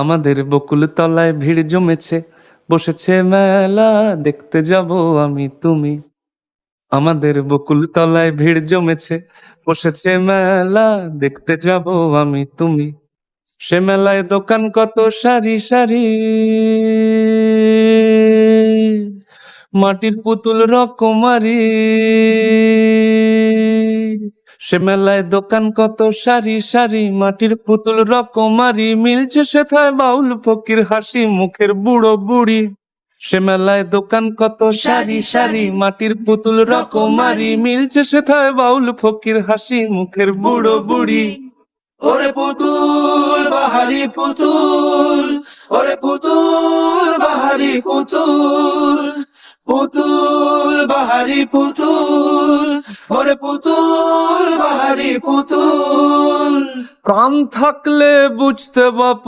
আমাদের বকুল তলায় ভিড় জমেছে, বসেছে মেলা, দেখতে যাব আমি তুমি। আমাদের বকুল তলায় ভিড় জমেছে, বসেছে মেলা, দেখতে যাব আমি তুমি। সে মেলায় দোকান কত সারি সারি, মাটির পুতুল রকমারি। সে মেলায় দোকান কত সারি সারি, মাটির পুতুল রকমারি। মিলছে সেথায় বাউল ফকির হাসি মুখের বুড়ো বুড়ি। সে মেলায় দোকান কত সারি সারি, মাটির পুতুল রকমারি। মিলছে সেথায় বাউল ফকির হাসি মুখের বুড়ো বুড়ি। ওরে পুতুল বাহারি পুতুল, ওরে পুতুল বাহারি পুতুল, পুতুল বাহারি পুতুল, ওরে পুতুল বাহারি পুতুল। প্রাণ থাকলে বুঝতে বাপু